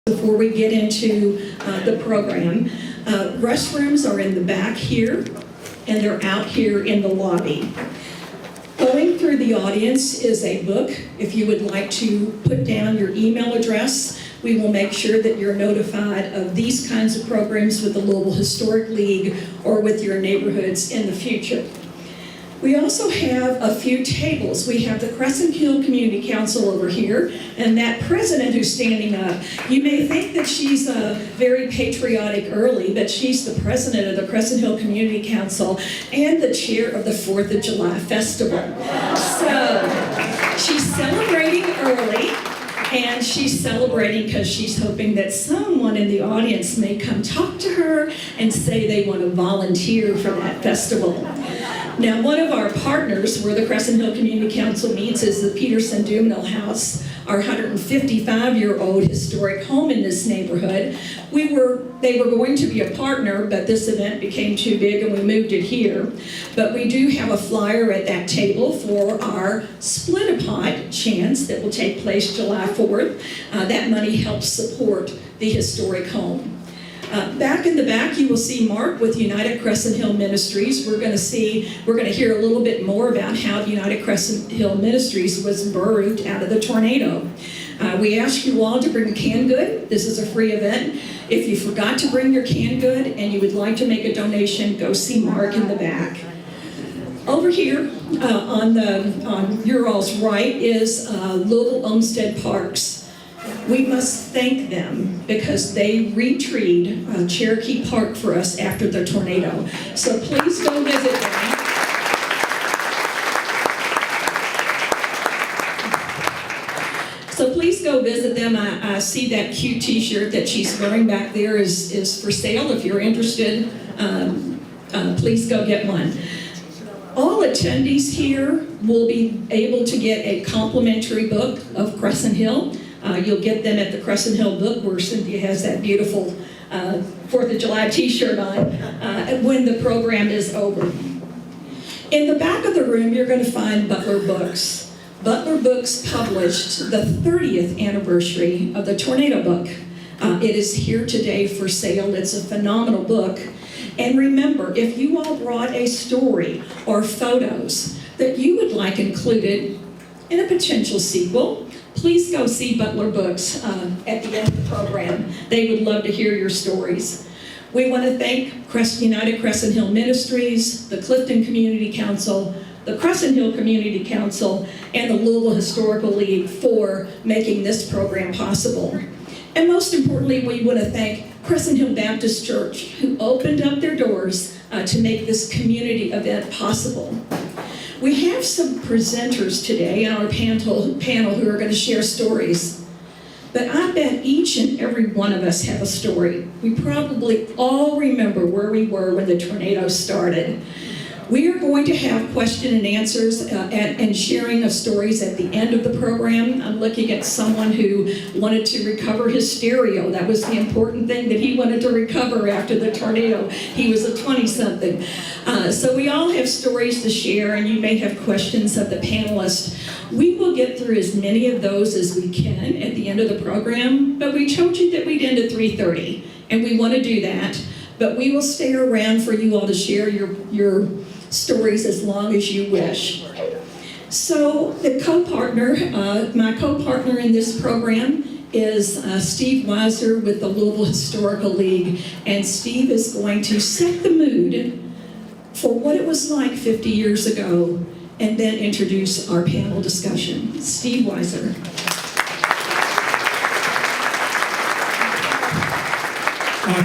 Before we get into the program, restrooms are in the back here, and they're out here in the lobby. Going through the audience is a book. If you would like to put down your email address, we will make sure that you're notified of these kinds of programs with the Louisville Historic League or with your neighborhoods in the future. We also have a few tables. We have the Crescent Hill Community Council over here, and that president who's standing up, you may think that she's very patriotic early, but she's the president of the Crescent Hill Community Council and the chair of the 4th of July Festival. So she's celebrating early, and she's celebrating because she's hoping that someone in the audience may come talk to her and say they want to volunteer for that festival. Now, one of our partners where the Crescent Hill Community Council meets is the Peterson Duminil House, our 155-year-old historic home in this neighborhood. They were going to be a partner, but this event became too big and we moved it here. But we do have a flyer at that table for our Split-A-Pot chance that will take place July 4th. That money helps support the historic home. Back in the back, you will see Mark with United Crescent Hill Ministries. We're going to hear a little bit more about how United Crescent Hill Ministries was birthed out of the tornado. We ask you all to bring canned good. This is a free event. If you forgot to bring your canned good and you would like to make a donation, go see Mark in the back. Over here on your all's right is Louisville Olmsted Parks. We must thank them because they retreed Cherokee Park for us after the tornado. So please go visit them. So please go visit them. I see that cute t-shirt that she's wearing back there is for sale. If you're interested, please go get one. All attendees here will be able to get a complimentary book of Crescent Hill. You'll get them at the Crescent Hill book where Cynthia has that beautiful 4th of July t-shirt on when the program is over. In the back of the room, you're going to find Butler Books. Butler Books published the 30th anniversary of the Tornado book. It is here today for sale. It's a phenomenal book. And remember, if you all brought a story or photos that you would like included in a potential sequel, please go see Butler Books at the end of the program. They would love to hear your stories. We want to thank United Crescent Hill Ministries, the Clifton Community Council, the Crescent Hill Community Council, and the Louisville Historical League for making this program possible. And most importantly, we want to thank Crescent Hill Baptist Church, who opened up their doors to make this community event possible. We have some presenters today on our panel who are going to share stories. But I bet each and every one of us have a story. We probably all remember where we were when the tornado started. We are going to have question and answers and sharing of stories at the end of the program. I'm looking at someone who wanted to recover his stereo. That was the important thing that he wanted to recover after the tornado. He was a 20-something. So we all have stories to share, and you may have questions of the panelists. We will get through as many of those as we can at the end of the program, but we told you that we'd end at 3:30, and we want to do that. But we will stay around for you all to share your stories as long as you wish. So the my co-partner in this program is Steve Weiser with the Louisville Historical League, and Steve is going to set the mood for what it was like 50 years ago and then introduce our panel discussion. Steve Weiser.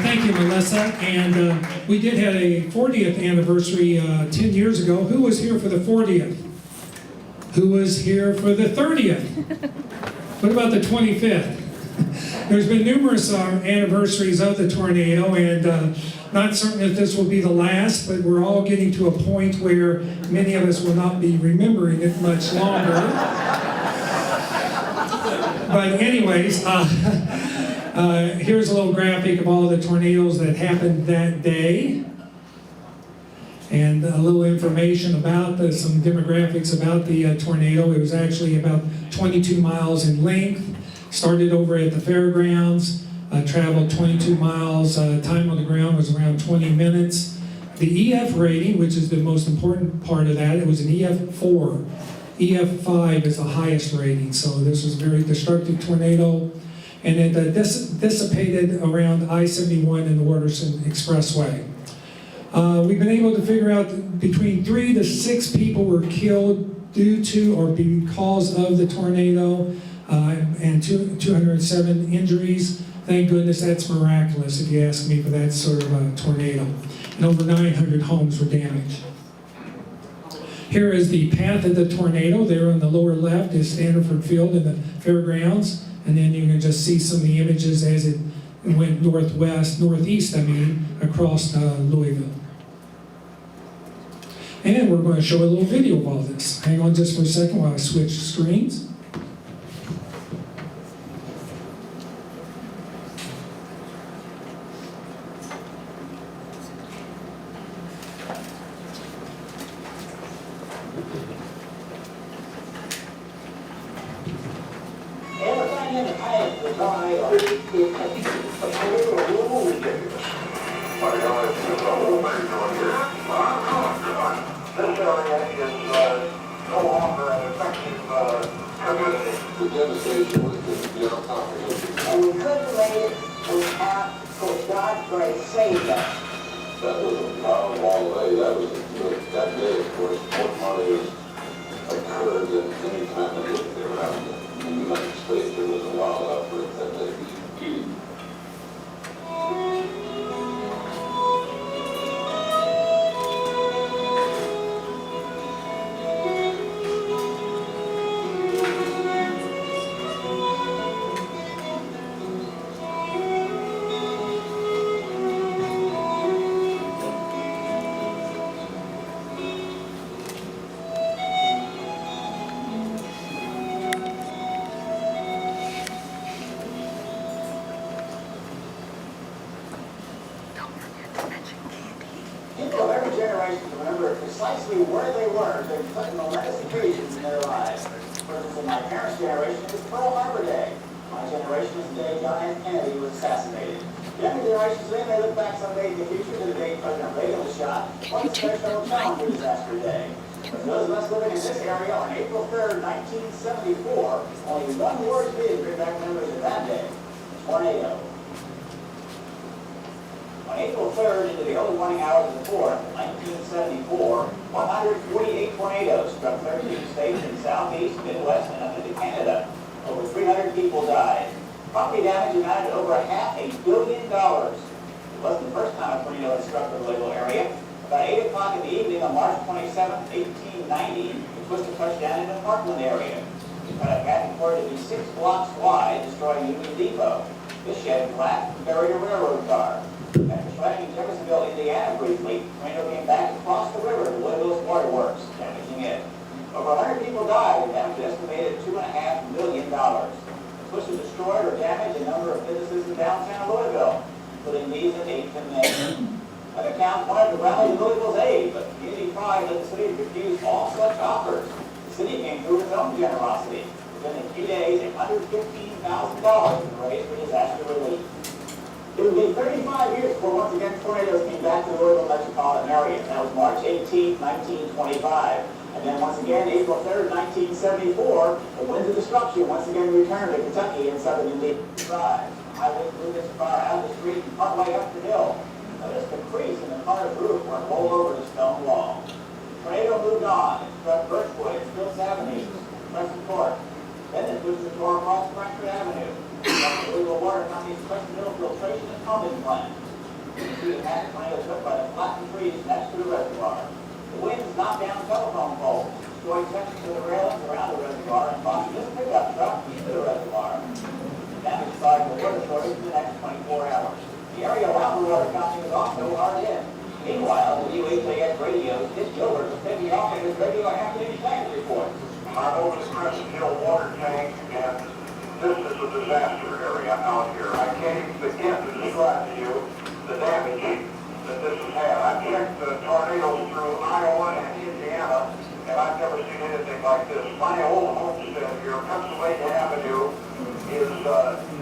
Thank you, Melissa. And we did have a 40th anniversary 10 years ago. Who was here for the 40th? Who was here for the 30th? What about the 25th? There's been numerous anniversaries of the tornado, and not certain if this will be the last, but we're all getting to a point where many of us will not be remembering it much longer. But anyways, here's a little graphic of all the tornadoes that happened that day, and a little information about some demographics about the tornado. It was actually about 22 miles in length, started over at the fairgrounds, traveled 22 miles. Time on the ground was around 20 minutes. The EF rating, which is the most important part of that, it was an EF4. EF5 is the highest rating, so this was a very destructive tornado. And it dissipated around I-71 and the Waterson Expressway. We've been able to figure out between 3 to 6 people were killed due to or because of the tornado, and 207 injuries. Thank goodness that's miraculous, if you ask me, for that sort of a tornado. And over 900 homes were damaged. Here is the path of the tornado. There on the lower left is Standerford Field in the fairgrounds. And then you can just see some of the images as it went northeast, across Louisville. And we're going to show a little video of all this. Hang on just for a second while I switch screens.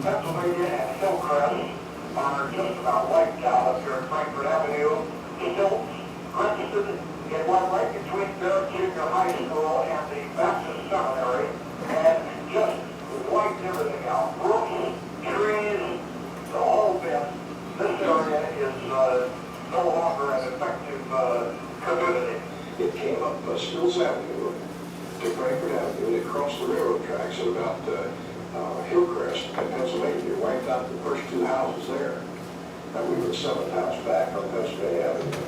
Pennsylvania and Hillcrest arrests are just about wiped out up here at Frankfurt Avenue. Stilts registered. It went right between Barrett Junior High School and the Baptist Seminary and just wiped everything out. Roofs, trees, the whole bit. This area is no longer an effective community. It came up Stilts Avenue to Frankfurt Avenue, and it crossed the railroad tracks at about Hillcrest in Pennsylvania. It wiped out the first two houses there. And we were the seventh house back on Pennsylvania Avenue.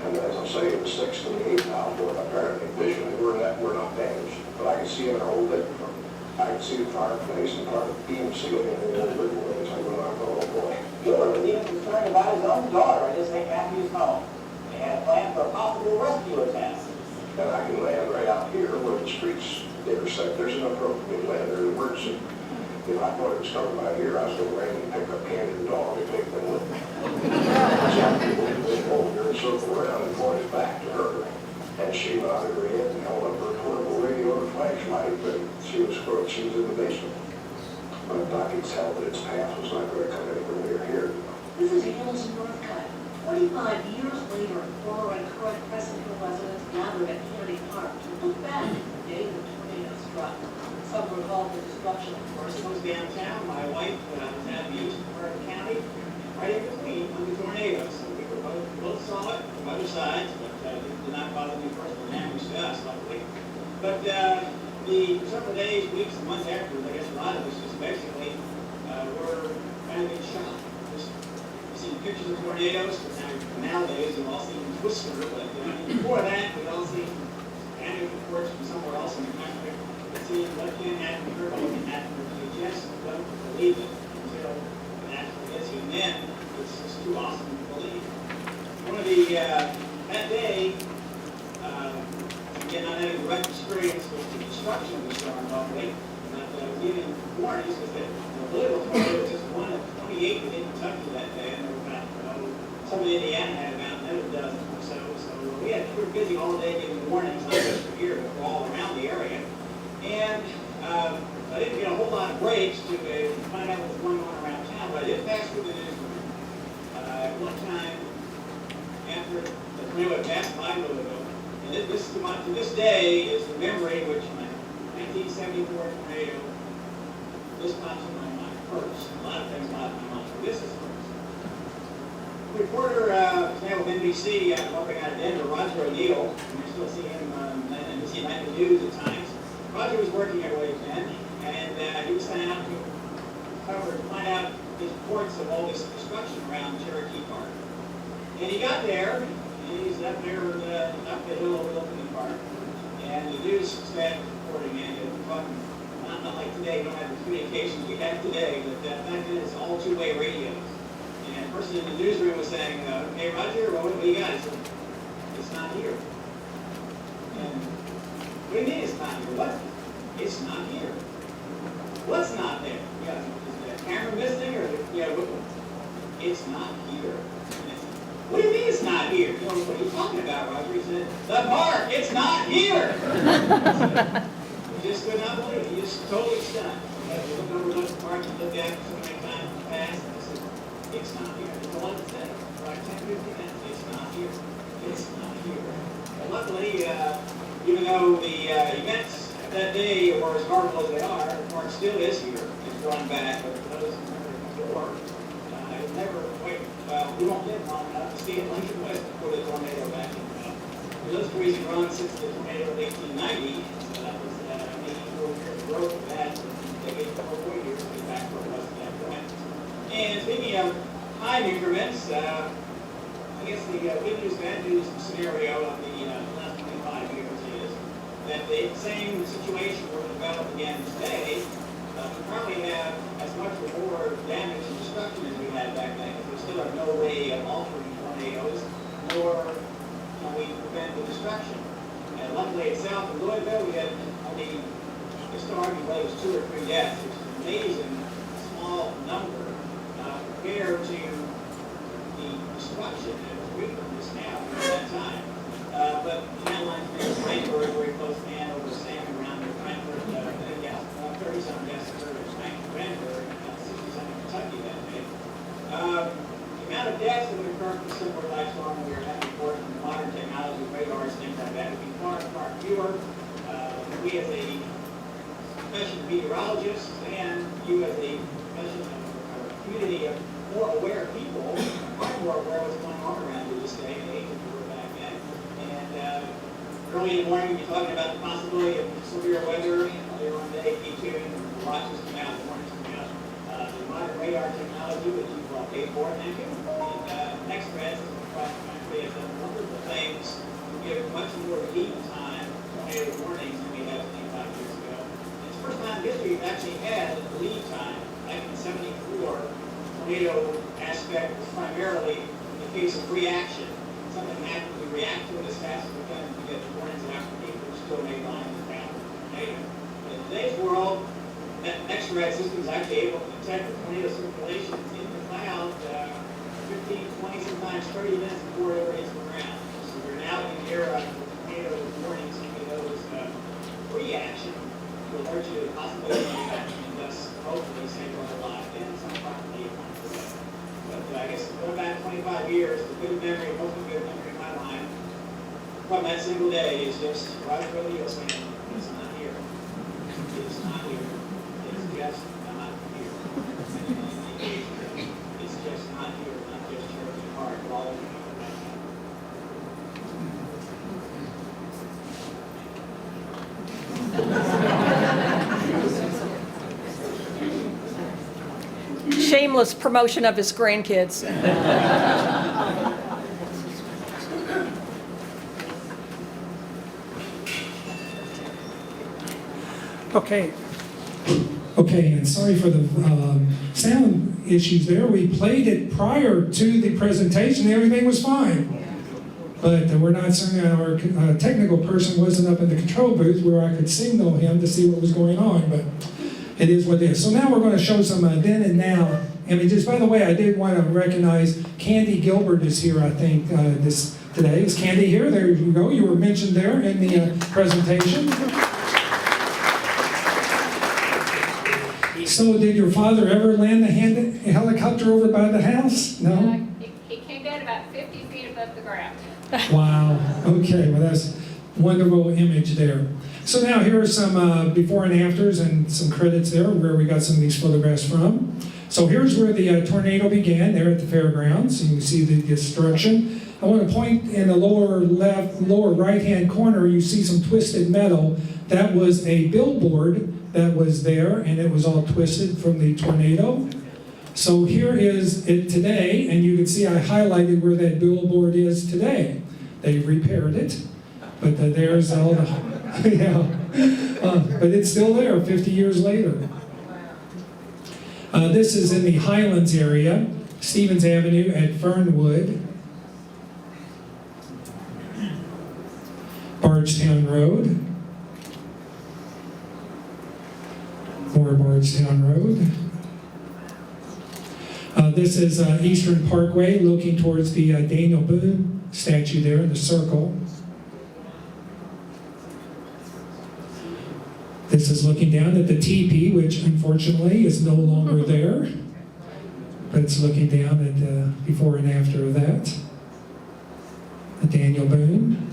And as I say, the sixth and the eighth house were apparently visually we're not damaged. But I can see in our old living room. I can see the fireplace and part of the beam ceiling in the old living room. It's like, oh boy. George was even concerned about his own daughter at his St. Matthew's home. They had a plan for a possible rescue attempt. And I can land right out here where the streets intersect. There's enough room for me to land there in emergency. If I thought it was coming by here, I was going to land and pick up Candy the dog and take them with me. Some people would go over and circle around and point it back to her. And she nodded her head and held up her portable radio or flashlight, but she was in the basement. But I could tell that its path was not going to come anywhere near here. This is Hamilton Northcutt. 45 years later, former and current Crescent residents gathered at Kennedy Park to look back at the day the tornado struck. Some recall the destruction, of course. First was downtown. My wife was at the eastern part of the county, right in between when the tornado. So we were both saw it from other sides, but it did not bother me personally. Damage to us, luckily. But the several days, weeks, and months afterwards, I guess a lot of us just basically were kind of in shock. Just seen pictures of tornadoes, but nowadays we've all seen Twister, but before that we'd all seen annual reports from somewhere else in the country. See what can happen here, what can happen here. You just don't believe it until it actually gets you. And then it's just too awesome to believe. One of the, that day, again, not having direct experience with the destruction of the storm, luckily, but was giving warnings because the Louisville tornado was just one of 28 within Kentucky that day, and there were about, some of Indiana had about another dozen or so. So we were busy all day giving warnings, not just for here, but for all around the area. And I didn't get a whole lot of breaks to find out what was going on around town, but I did pass through the newsroom. At one time, after the tornado had passed by Louisville, and to this day is the memory which my 1974 tornado, this pops in my mind first. A lot of things pop in my mind, but this is first. Reporter with NBC, helping out of Denver, Roger O'Neill, and you still see him on NBC Nightly News at times. Roger was working at Wadia Newman, and he was sent out to find out his reports of all this destruction around Cherokee Park. And he got there, and he's up there up the hill overlooking the park. And the news staff reporting, and not like today, we don't have the communications we have today, but back then it's all two-way radios. And the person in the newsroom was saying, hey Roger, what do you got? He said, it's not here. And what do you mean it's not here? What? It's not here. What's not there? Yeah, is the camera missing or it's not here. What do you mean it's not here? What are you talking about, Roger? He said, the park, it's not here. He just could not believe it. He just totally stunned. He looked over the park and looked at it so many times in the past, and he said, it's not here. That's all I can say. Like 10, 15 minutes, it's not here. It's not here. But luckily, even though the events that day were as horrible as they are, the park still is here. It's drawn back, but for those who remember before, it never quite, we won't live long enough to see it Lincoln West before the tornado back in. Those trees have grown since the tornado of 1890, so that was 84 years of growth of that. They gave 4 years to get back where it was at that point. And speaking of time increments, I guess the good news, bad news scenario of the last 25 years is that the same situation will develop again today. We probably have as much or more damage and destruction as we had back then, because we still have no way of altering tornadoes, nor can we prevent the destruction. And luckily itself in Louisville, we had only, historically, it was 2 or 3 deaths, which is an amazing small number compared to the destruction that was witnessed now at that time. But the town line is Frankfurt, very close to Hanover, Salmon around there, Frankfurt, 30-some deaths occurred at Frankfurt, 60-some in Kentucky that day. of deaths that would occur from similar life storm we are having for modern technology, radars, things like that, would be far, far fewer. We as a professional meteorologist and you as a professional community of more aware people are more aware of what's going on around you this day and age than we were back then. And early in the morning, we'll be talking about the possibility of severe weather. Later on today, P2, and the watches come out, the warnings come out. The modern radar technology that you've paid for, thank you. And next thread, frankly, has done wonderful things to give much more lead time tornado warnings than we had 25 years ago. And it's the first time in history we've actually had lead time. Back in 74, tornado aspect was primarily the case of reaction. Something happened, we react to it as fast as we can to get warnings after people still make lines around tornado. In today's world, that next-red system is actually able to detect the tornado circulations in the cloud 15, 20, sometimes 30 minutes before it ever hits the ground. So we're now in the era of tornado warnings, tornadoes, reaction to alert you to the possibility of action and thus hopefully save our lives and some property. But I guess going back 25 years, the good memory, hopefully good memory in my mind from that single day is just right where the ocean. It's not here. It's not here. It's just not here. It's just not here, not just here in your heart, but all of you. Shameless promotion of his grandkids. Okay. Okay, and sorry for the sound issues there. We played it prior to the presentation. Everything was fine. But we're not certain, our technical person wasn't up in the control booth where I could signal him to see what was going on, but it is what it is. So now we're going to show some then and now images. By the way, I did want to recognize Candy Gilbert is here, I think, today. Is Candy here? There you go. You were mentioned there in the presentation. So did your father ever land a helicopter over by the house? No? He came down about 50 feet above the ground. Wow. Okay, well that's a wonderful image there. So now here are some before and afters and some credits there where we got some of these photographs from. So here's where the tornado began, there at the fairgrounds. You can see the destruction. I want to point in the lower right-hand corner, you see some twisted metal. That was a billboard that was there, and it was all twisted from the tornado. So here is it today, and you can see I highlighted where that billboard is today. They repaired it, but there's all the, yeah, but it's still there 50 years later. This is in the Highlands area, Stevens Avenue at Fernwood, Bardstown Road, more Bardstown Road. This is Eastern Parkway, looking towards the Daniel Boone statue there in the circle. This is looking down at the teepee, which unfortunately is no longer there. But it's looking down at before and after of that. The Daniel Boone.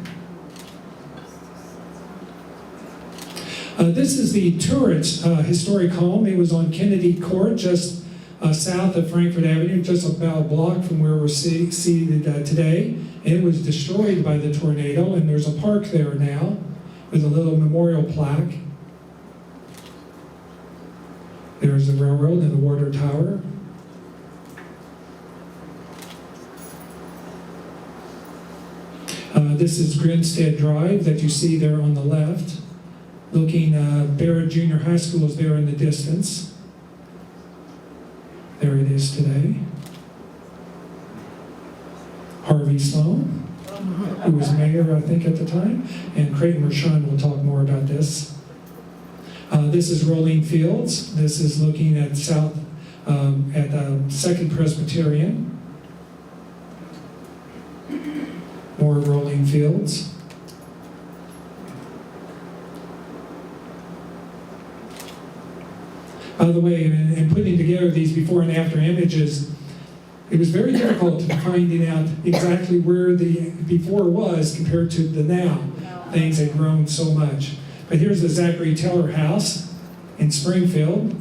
This is the Turrets Historic Home. It was on Kennedy Court, just south of Frankfort Avenue, just about a block from where we're seated today. It was destroyed by the tornado, and there's a park there now with a little memorial plaque. There's the railroad and the water tower. This is Grinstead Drive that you see there on the left. Looking, Barrett Junior High School is there in the distance. There it is today. Harvey Sloane, who was mayor, I think, at the time, and Creighton Mershon will talk more about this. This is Rolling Fields. This is looking at south at Second Presbyterian. More Rolling Fields. By the way, in putting together these before and after images, it was very difficult finding out exactly where the before was compared to the now. Things had grown so much. But here's the Zachary Teller house in Springfield.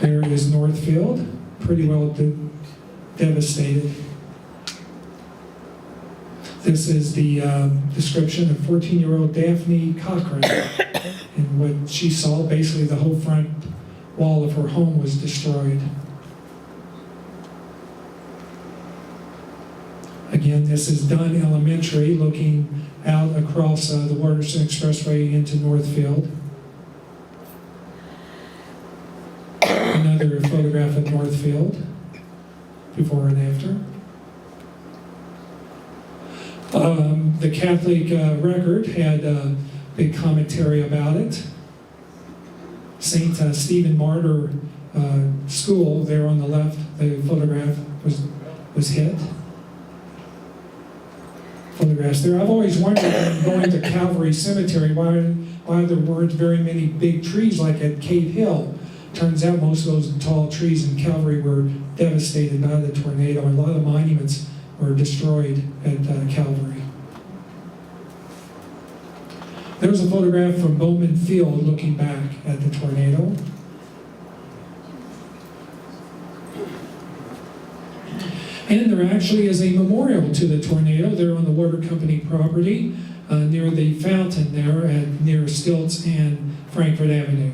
There is Northfield, pretty well devastated. This is the description of 14-year-old Daphne Cochran. And what she saw, basically the whole front wall of her home was destroyed. Again, this is Dunn Elementary, looking out across the Waterson Expressway into Northfield. Another photograph of Northfield, before and after. The Catholic Record had a big commentary about it. St. Stephen Martyr School, there on the left, the photograph was hit. Photographs there. I've always wondered, when going to Calvary Cemetery, why there weren't very many big trees like at Cave Hill. Turns out most of those tall trees in Calvary were devastated by the tornado. A lot of monuments were destroyed at Calvary. There's a photograph from Bowman Field looking back at the tornado. And there actually is a memorial to the tornado there on the water company property near the fountain there near Stilts and Frankfurt Avenue.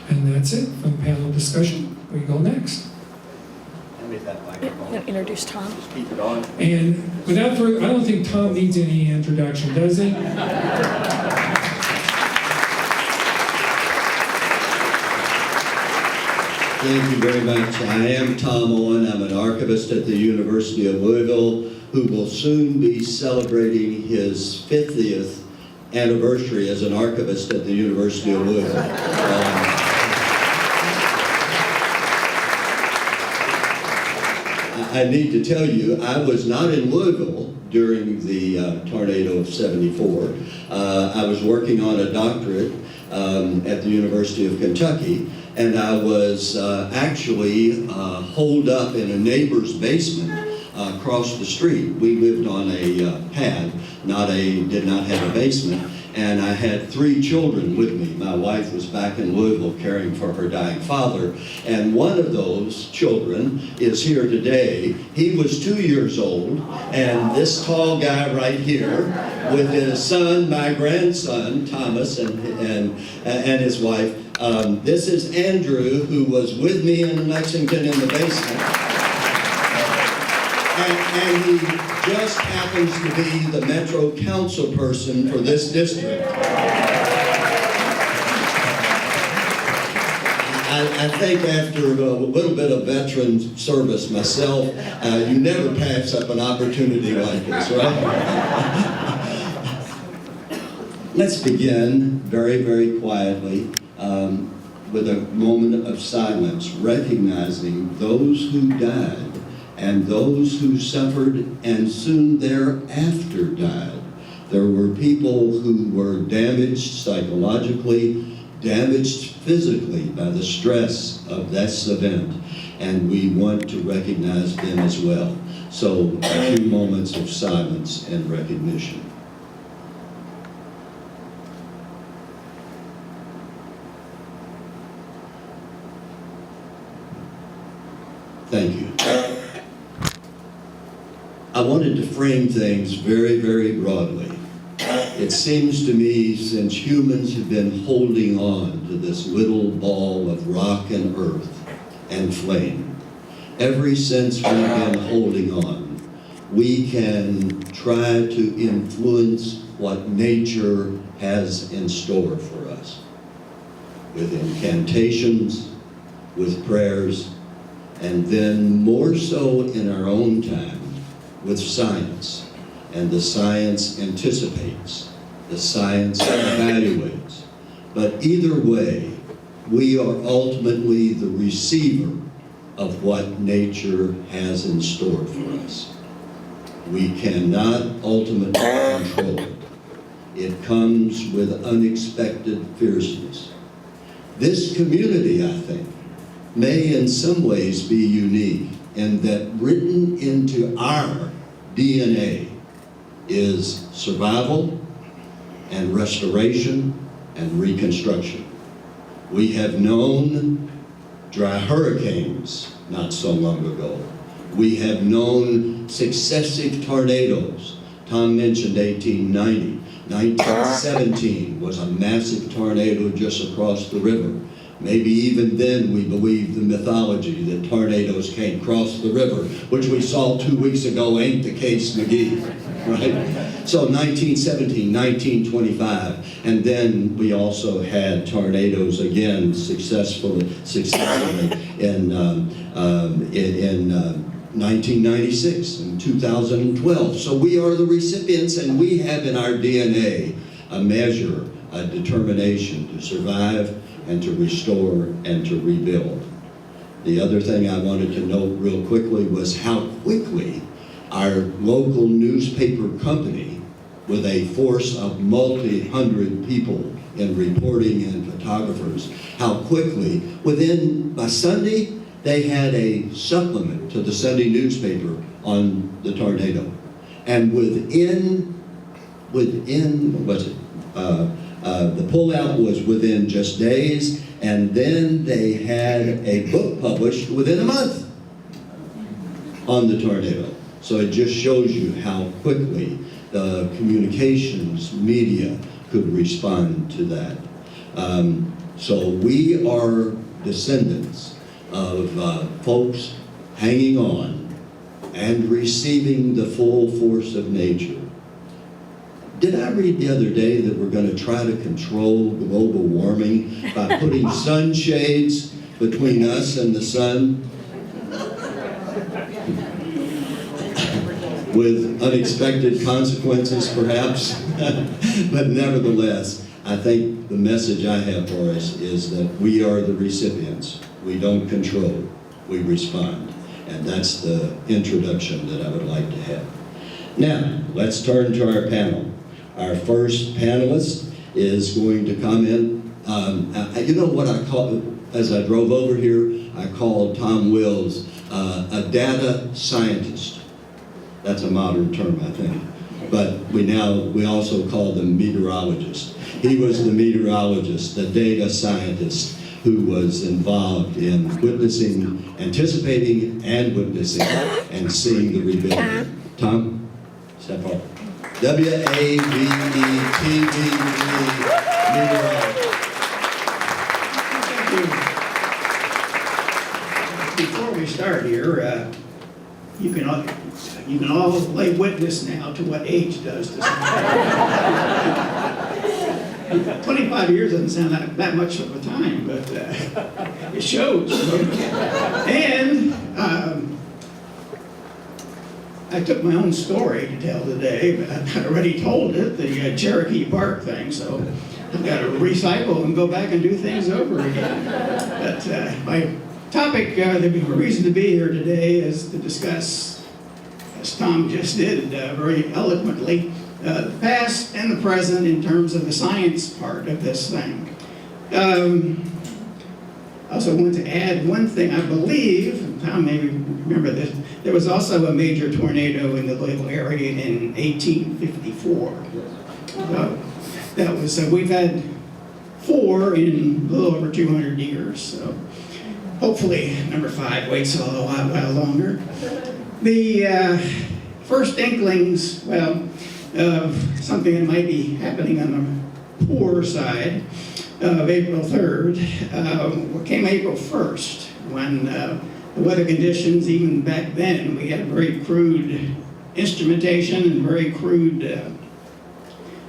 And that's it from panel discussion. We go next. Introduce Tom. Just keep it on. And without further, I don't think Tom needs any introduction, does he? Thank you very much. I am Tom Owen. I'm an archivist at the University of Louisville who will soon be celebrating his 50th anniversary as an archivist at the University of Louisville. I need to tell you, I was not in Louisville during the tornado of '74. I was working on a doctorate at the University of Kentucky, and I was actually holed up in a neighbor's basement across the street. We lived on a pad, did not have a basement, and I had 3 children with me. My wife was back in Louisville caring for her dying father, and one of those children is here today. He was 2 years old, and this tall guy right here with his son, my grandson, Thomas, and his wife. This is Andrew, who was with me in Lexington in the basement. And he just happens to be the Metro Council person for this district. I think after a little bit of veteran service myself, you never pass up an opportunity like this, right? Let's begin very, very quietly with a moment of silence, recognizing those who died and those who suffered and soon thereafter died. There were people who were damaged psychologically, damaged physically by the stress of this event, and we want to recognize them as well. So a few moments of silence and recognition. Thank you. I wanted to frame things very, very broadly. It seems to me, since humans have been holding on to this little ball of rock and earth and flame, ever since we've been holding on, we can try to influence what nature has in store for us. With incantations, with prayers, and then more so in our own time, with science. And the science anticipates, the science evaluates. But either way, we are ultimately the receiver of what nature has in store for us. We cannot ultimately control it. It comes with unexpected fierceness. This community, I think, may in some ways be unique in that written into our DNA is survival and restoration and reconstruction. We have known dry hurricanes not so long ago. We have known successive tornadoes. Tom mentioned 1890. 1917 was a massive tornado just across the river. Maybe even then we believe the mythology that tornadoes can't cross the river, which we saw 2 weeks ago ain't the case, McGee, right? So 1917, 1925, and then we also had tornadoes again successfully in 1996 and 2012. So we are the recipients, and we have in our DNA a measure, a determination to survive and to restore and to rebuild. The other thing I wanted to note real quickly was how quickly our local newspaper company, with a force of multi-hundred people in reporting and photographers, how quickly, by Sunday, they had a supplement to the Sunday newspaper on the tornado. And within the pullout was within just days, and then they had a book published within a month on the tornado. So it just shows you how quickly the communications media could respond to that. So we are descendants of folks hanging on and receiving the full force of nature. Did I read the other day that we're going to try to control global warming by putting sunshades between us and the sun? With unexpected consequences, perhaps. But nevertheless, I think the message I have for us is that we are the recipients. We don't control, we respond. And that's the introduction that I would like to have. Now, let's turn to our panel. Our first panelist is going to comment. You know what I call, as I drove over here, I called Tom Wills a data scientist. That's a modern term, I think. But we also call them meteorologists. He was the meteorologist, the data scientist, who was involved in witnessing, anticipating and witnessing and seeing the rebuilding. Tom, step forward. W-A-V-E-T-V-E, meteorologist. Before we start here, you can all lay witness now to what age does to someone. 25 years doesn't sound like that much of a time, but it shows. And I took my own story to tell today, but I've already told it, the Cherokee Park thing, so I've got to recycle and go back and do things over again. But my topic, the reason to be here today is to discuss, as Tom just did very eloquently, the past and the present in terms of the science part of this thing. I also want to add one thing. I believe, Tom may remember this, there was also a major tornado in the Louisville area in 1854. So that was, we've had 4 in a little over 200 years. So hopefully number 5 waits a little while longer. The first inklings, well, of something that might be happening on the poor side of April 3rd, came April 1st, when the weather conditions, even back then, we had very crude instrumentation and very crude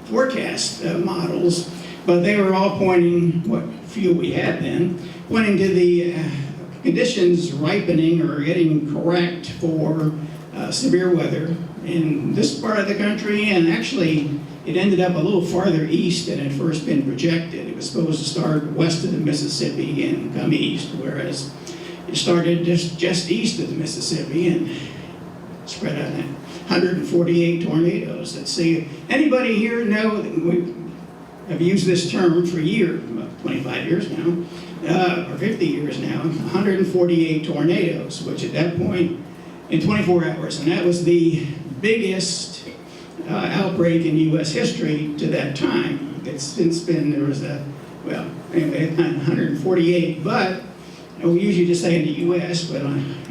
forecast models, but they were all pointing, what few we had then, pointing to the conditions ripening or getting correct for severe weather in this part of the country, and actually it ended up a little farther east than had first been projected. It was supposed to start west of the Mississippi and come east, whereas it started just east of the Mississippi and spread out 148 tornadoes. Let's see, anybody here know, I've used this term for years, about 25 years now, or 50 years now, 148 tornadoes, which at that point, in 24 hours, and that was the biggest outbreak in U.S. history to that time. It's since been, there was a, well, anyway, 148, but we usually just say in the U.S., but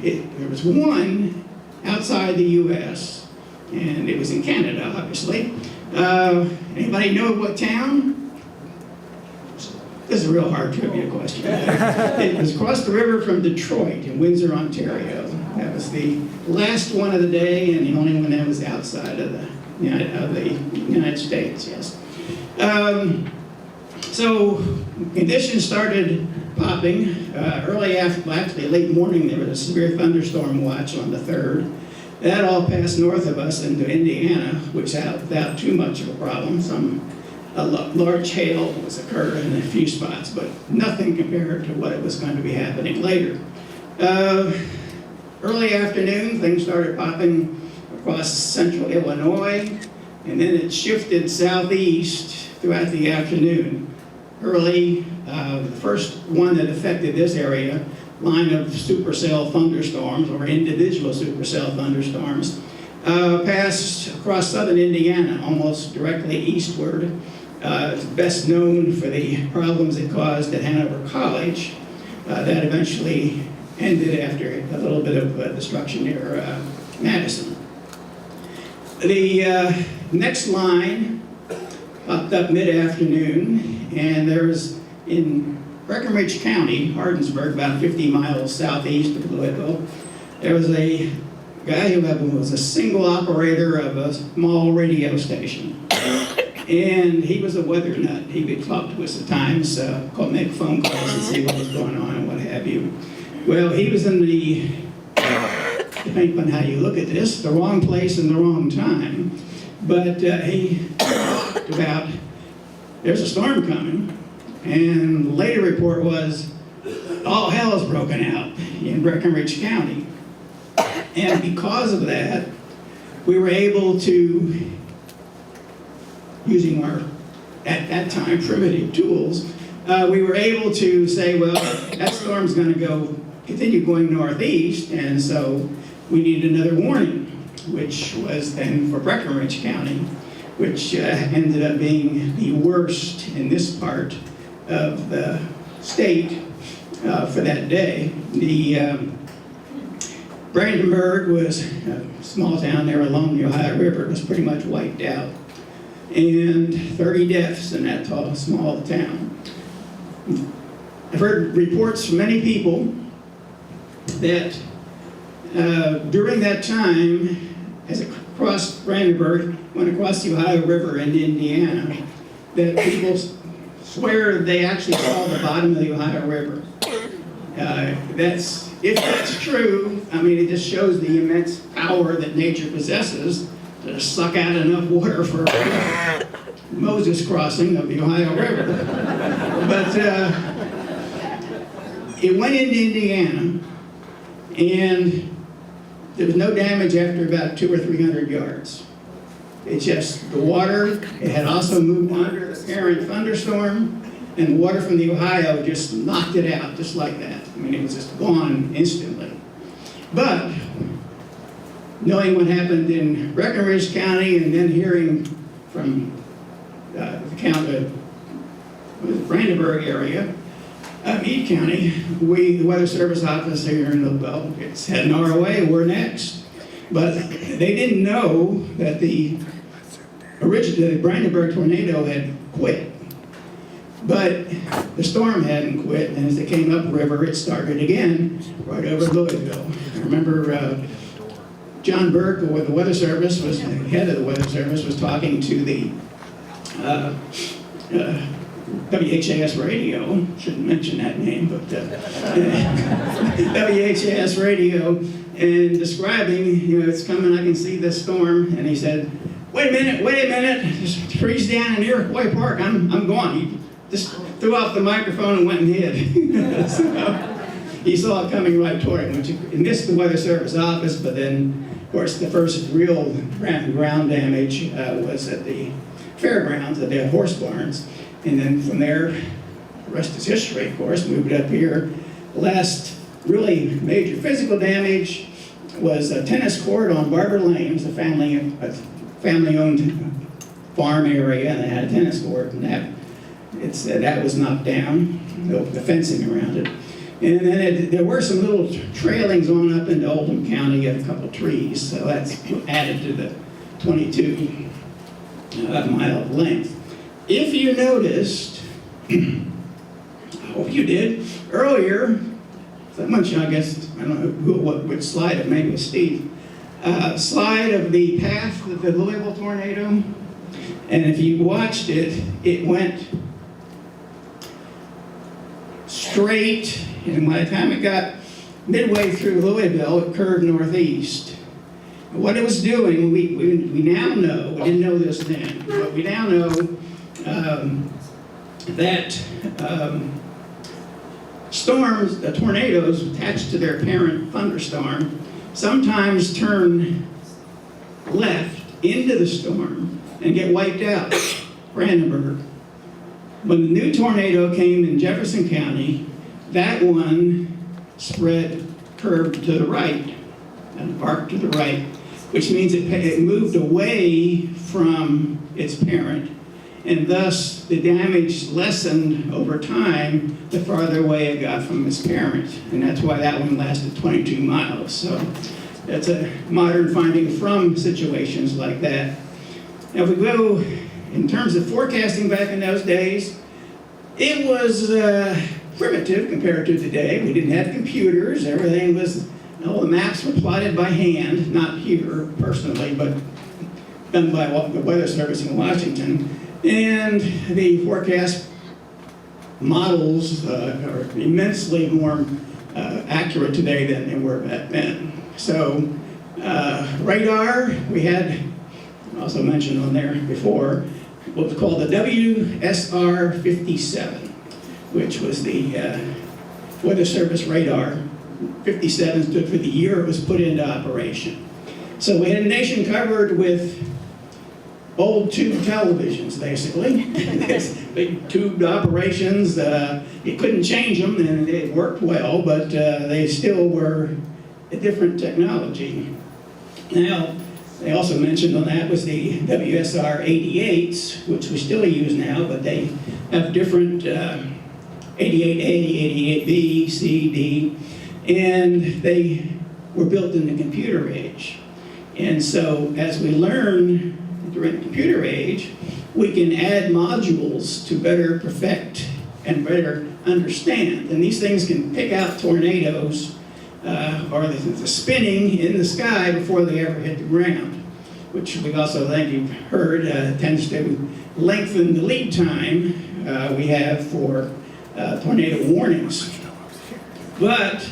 there was one outside the U.S., and it was in Canada, obviously. Anybody know what town? This is a real hard trivia question. It was across the river from Detroit in Windsor, Ontario. That was the last one of the day and the only one that was outside of the United States, yes. So conditions started popping early after, actually late morning. There was a severe thunderstorm watch on the 3rd. That all passed north of us into Indiana, which without too much of a problem. A large hail was occurring in a few spots, but nothing compared to what it was going to be happening later. Early afternoon, things started popping across central Illinois, and then it shifted southeast throughout the afternoon. Early, the first one that affected this area, line of supercell thunderstorms, or individual supercell thunderstorms, passed across southern Indiana, almost directly eastward. It's best known for the problems it caused at Hanover College. That eventually ended after a little bit of destruction near Madison. The next line popped up mid-afternoon, and there was in Breckinridge County, Hardinsburg, about 50 miles southeast of Louisville, there was a guy who was a single operator of a small radio station. And he was a weather nut. He would talk to us at times, make phone calls and see what was going on and what have you. Well, he was in the, depending on how you look at this, the wrong place and the wrong time. But he talked about, there's a storm coming. And the later report was, all hell has broken out in Breckinridge County. And because of that, we were able to, using our, at that time, primitive tools, we were able to say, well, that storm's going to continue going northeast, and so we need another warning, which was then for Breckinridge County, which ended up being the worst in this part of the state for that day. The Brandenburg was a small town there along the Ohio River. It was pretty much wiped out. And 30 deaths in that small town. I've heard reports from many people that during that time, as it crossed Brandenburg, went across the Ohio River into Indiana, that people swear they actually saw the bottom of the Ohio River. If that's true, I mean, it just shows the immense power that nature possesses to suck out enough water for Moses crossing of the Ohio River. But it went into Indiana, and there was no damage after about 200 or 300 yards. It's just the water, it had also moved under the parent thunderstorm, and water from the Ohio just knocked it out, just like that. I mean, it was just gone instantly. But knowing what happened in Breckinridge County, and then hearing from the Brandenburg area, Meade County, the Weather Service office here in Louisville, it's heading our way, we're next. But they didn't know that the Brandenburg tornado had quit. But the storm hadn't quit, and as it came upriver, it started again right over Louisville. I remember John Burke, the Weather Service, was the head of the Weather Service, was talking to the WHAS radio, shouldn't mention that name, but WHAS radio, and describing, it's coming, I can see this storm, and he said, wait a minute, just freeze down in Iroquois Park, I'm gone. He just threw off the microphone and went and hid. So, he saw it coming right toward him. He missed the Weather Service office, but then, of course, the first real ground damage was at the fairgrounds that they have horse barns. And then from there, the rest is history, of course, moved up here. Last really major physical damage was a tennis court on Barber Lane. It was a family-owned farm area, and they had a tennis court, and that was knocked down, the fencing around it. And then there were some little trailings on up into Oldham County, a couple trees, so that's added to the 22 mile length. If you noticed, I hope you did, earlier, someone, I guess, I don't know which slide, it maybe was Steve, slide of the path of the Louisville tornado. And if you watched it, it went straight, and by the time it got midway through Louisville, it curved northeast. What it was doing, we now know, we didn't know this then, but we now know that storms, tornadoes attached to their parent thunderstorm, sometimes turn left into the storm and get wiped out. Brandenburg. When the new tornado came in Jefferson County, that one curved to the right, and arced to the right, which means it moved away from its parent, and thus the damage lessened over time the farther away it got from its parent. And that's why that one lasted 22 miles. So that's a modern finding from situations like that. Now if we go in terms of forecasting back in those days, it was primitive compared to today. We didn't have computers. Everything was, the maps were plotted by hand, not here personally, but done by the Weather Service in Washington. And the forecast models are immensely more accurate today than they were back then. So radar, we had, also mentioned on there before, what was called the WSR-57, which was the Weather Service radar. 57 stood for the year it was put into operation. So we had a nation covered with old tube televisions, basically. Big tubed operations. You couldn't change them, and it worked well, but they still were a different technology. Now, they also mentioned on that was the WSR-88s, which we still use now, but they have different 88A, 88B, C, D, and they were built in the computer age. And so as we learn during the computer age, we can add modules to better perfect and better understand. And these things can pick out tornadoes or the spinning in the sky before they ever hit the ground, which we also think you've heard tends to lengthen the lead time we have for tornado warnings. But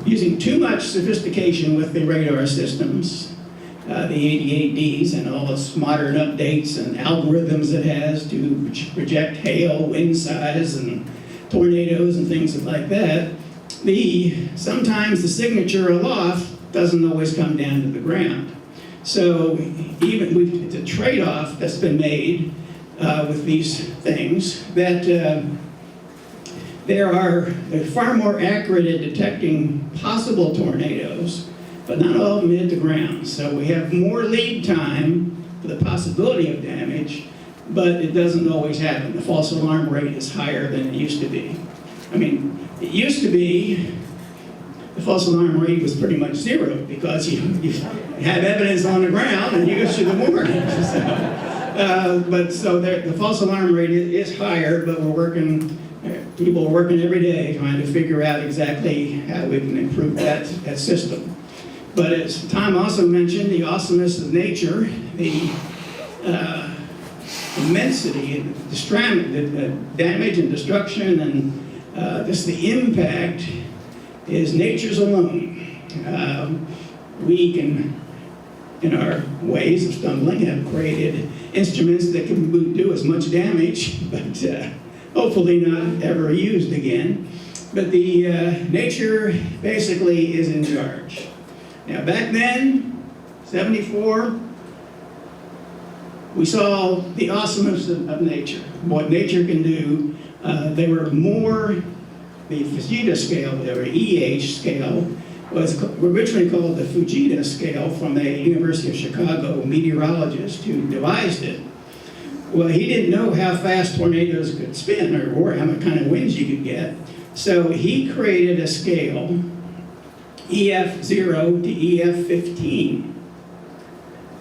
using too much sophistication with the radar systems, the 88Ds and all its modern updates and algorithms it has to project hail, wind size, and tornadoes and things like that, sometimes the signature aloft doesn't always come down to the ground. So it's a trade-off that's been made with these things that they're far more accurate at detecting possible tornadoes, but not all of them hit the ground. So we have more lead time for the possibility of damage, but it doesn't always happen. The false alarm rate is higher than it used to be. I mean, it used to be the false alarm rate was pretty much zero because you have evidence on the ground and you issue the warning. So the false alarm rate is higher, but people are working every day trying to figure out exactly how we can improve that system. But as Tom also mentioned, the awesomeness of nature, the immensity, the damage and destruction, and just the impact is nature's alone. We can, in our ways of stumbling, have created instruments that can do as much damage, but hopefully not ever used again. But the nature basically is in charge. Now back then, 74, we saw the awesomeness of nature, what nature can do. They were more, the Fujita scale, or EH scale, was originally called the Fujita scale from a University of Chicago meteorologist who devised it. Well, he didn't know how fast tornadoes could spin or how much kind of winds you could get. So he created a scale, EF0 to EF15.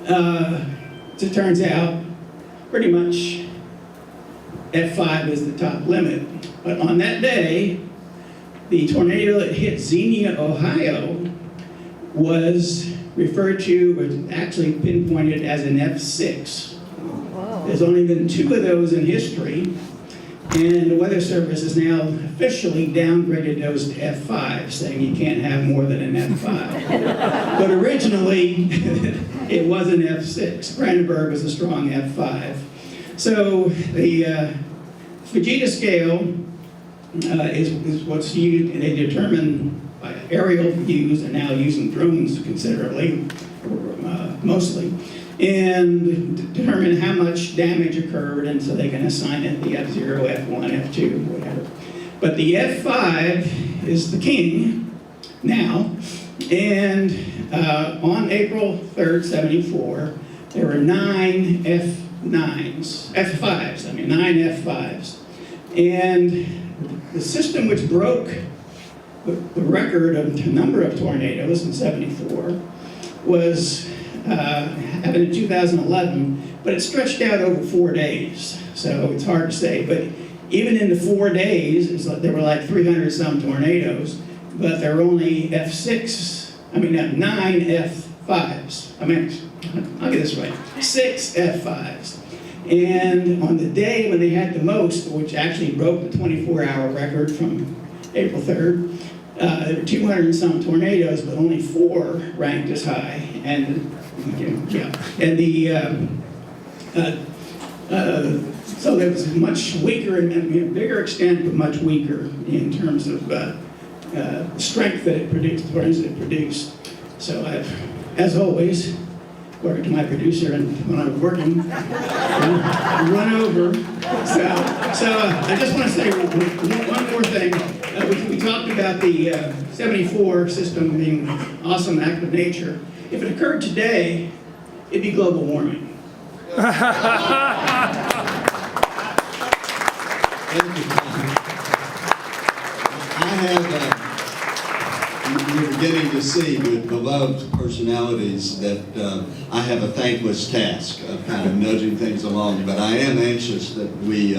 As it turns out, pretty much F5 is the top limit. But on that day, the tornado that hit Xenia, Ohio, was referred to, was actually pinpointed as an F6. Whoa. There's only been 2 of those in history, and the Weather Service has now officially downgraded those to F5, saying you can't have more than an F5. But originally, it was an F6. Brandenburg was a strong F5. So the Fujita scale is what's used, and they determine by aerial views, and now using drones considerably, mostly, and determine how much damage occurred, and so they can assign it the F0, F1, F2, whatever. But the F5 is the king now, and on April 3rd, 74, there were 9 F5s, I mean 9 F5s. And the system which broke the record of the number of tornadoes in 74 was happened in 2011, but it stretched out over 4 days, so it's hard to say. But even in the 4 days, there were like 300 some tornadoes, but there were only nine F5s. I'll get this right, 6 F5s. And on the day when they had the most, which actually broke the 24-hour record from April 3rd, there were 200 and some tornadoes, but only 4 ranked as high. And so there was much weaker and bigger extent, but much weaker in terms of strength that it produced, the tornadoes it produced. So I've, as always, according to my producer, and when I was working, run over. So I just want to say one more thing. We talked about the 74 system being awesome act of nature. If it occurred today, it'd be global warming. Thank you. I have, you're beginning to see with beloved personalities that I have a thankless task of kind of nudging things along, but I am anxious that we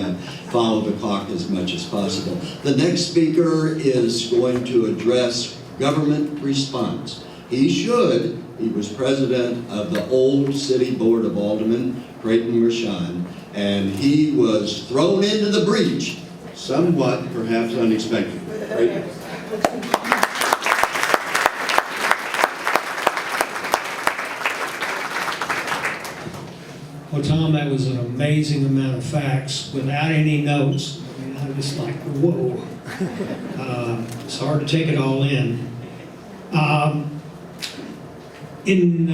follow the clock as much as possible. The next speaker is going to address government response. He was president of the old City Board of Aldermen, Creighton Mershon, and he was thrown into the breach, somewhat perhaps unexpectedly. Creighton. Well, Tom, that was an amazing amount of facts without any notes. I mean, I was just like, whoa. It's hard to take it all in. In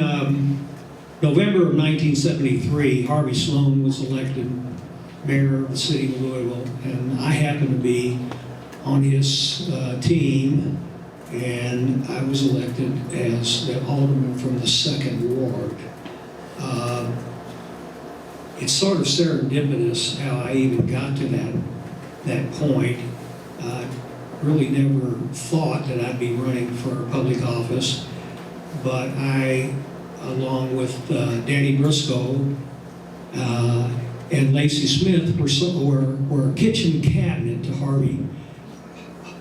November of 1973, Harvey Sloane was elected mayor of the city of Louisville, and I happened to be on his team, and I was elected as the alderman from the 2nd Ward. It's sort of serendipitous how I even got to that point. I really never thought that I'd be running for public office, but I, along with Danny Briscoe and Lacey Smith, were a kitchen cabinet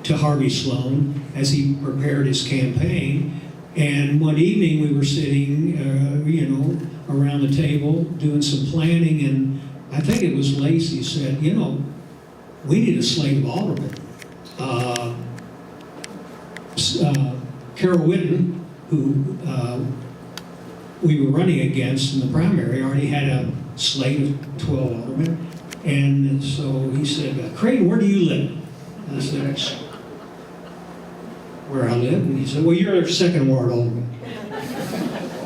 to Harvey Sloane as he prepared his campaign. And one evening we were sitting, around the table doing some planning, and I think it was Lacey said, we need a slate of aldermen. Carol Whitten, who we were running against in the primary, already had a slate of 12 aldermen. And so he said, Creighton, where do you live? And I said, where I live? And he said, well, you're a 2nd Ward alderman.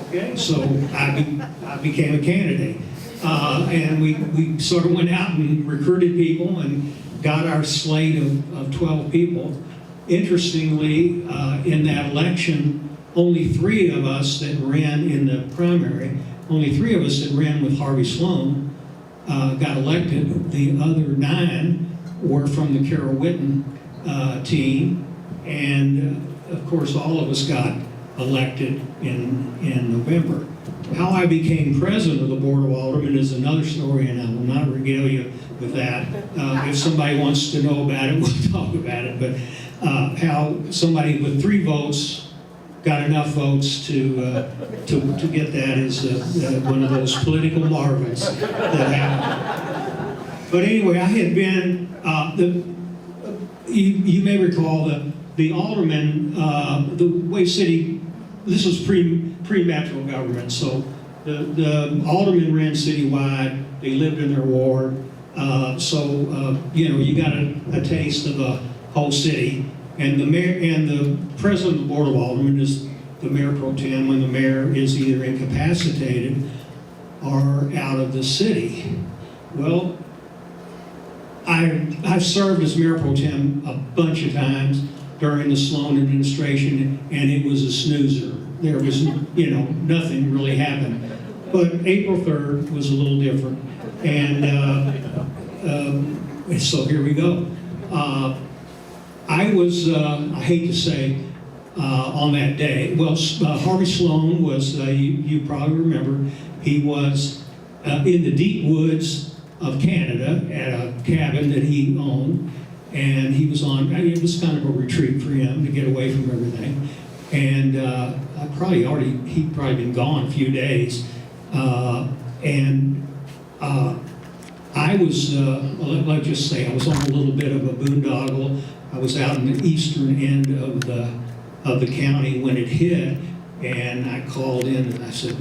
Okay, so I became a candidate. And we sort of went out and recruited people and got our slate of 12 people. Interestingly, in that election, only 3 of us that ran in the primary, only 3 of us that ran with Harvey Sloane got elected. The other 9 were from the Carol Witten team, and of course all of us got elected in November. How I became president of the Board of Aldermen is another story, and I will not regale you with that. If somebody wants to know about it, we'll talk about it. But how somebody with 3 votes got enough votes to get that is one of those political marvels that happened. But anyway, I had been you may recall the aldermen, the way city. This was pre-metro government, so the aldermen ran citywide. They lived in their ward, you got a taste of the whole city. And the mayor and the president of the Board of Aldermen is the Mayor Pro Tem when the mayor is either incapacitated or out of the city. Well, I've served as Mayor Pro Tem a bunch of times during the Sloane administration, and it was a snoozer. There was, nothing really happened. But April 3rd was a little different, and so here we go. I was, I hate to say, on that day, well, Harvey Sloane was, you probably remember, he was in the deep woods of Canada at a cabin that he owned, and he was on, it was kind of a retreat for him to get away from everything. And he'd probably been gone a few days. I was, let's just say, I was on a little bit of a boondoggle. I was out in the eastern end of the county when it hit, and I called in and I said,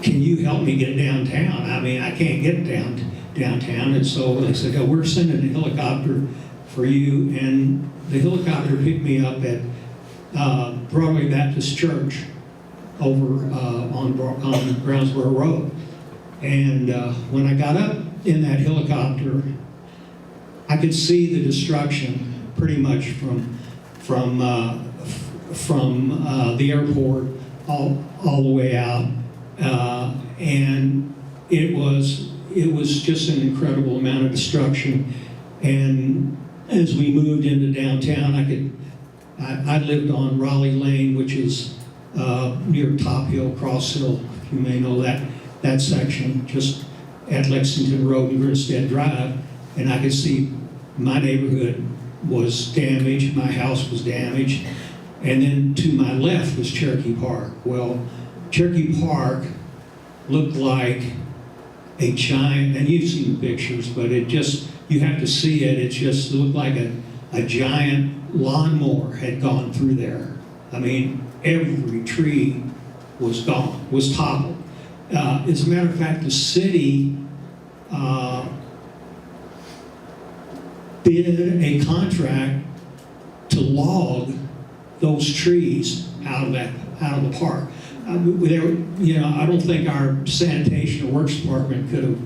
can you help me get downtown? I mean, I can't get downtown. And so they said, oh, we're sending a helicopter for you. And the helicopter picked me up at Broadway Baptist Church over on Brownsboro Road. And when I got up in that helicopter, I could see the destruction pretty much from the airport all the way out, and it was just an incredible amount of destruction. And as we moved into downtown, I lived on Raleigh Lane, which is near Tafel, Cross Hill, if you may know that section, just at Lexington Road and Grinstead Drive, and I could see my neighborhood was damaged, my house was damaged, and then to my left was Cherokee Park. Well, Cherokee Park looked like a giant, and you've seen the pictures, but you have to see it, it just looked like a giant lawnmower had gone through there. I mean, every tree was gone, was toppled. As a matter of fact, the city bid a contract to log those trees out of the park. I don't think our sanitation or works department could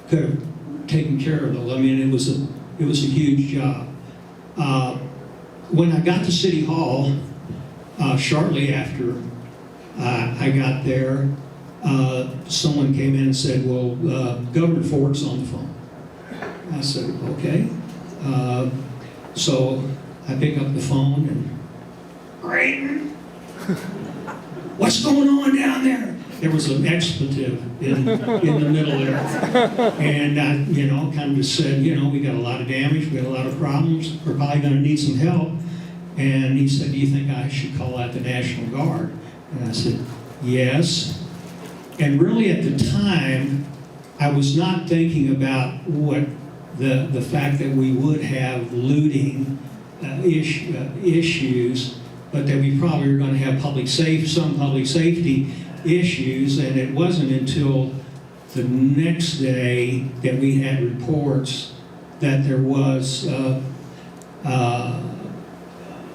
have taken care of those. I mean, it was a huge job. When I got to City Hall, shortly after I got there, someone came in and said, well, Governor Ford's on the phone. I said, okay. So I pick up the phone and, Creighton, what's going on down there? There was an expletive in the middle there. And I, kind of just said, we got a lot of damage, we got a lot of problems, we're probably going to need some help. And he said, do you think I should call out the National Guard? And I said, yes. And really at the time, I was not thinking about what the fact that we would have looting issues, but that we probably were going to have some public safety issues. And it wasn't until the next day that we had reports that there was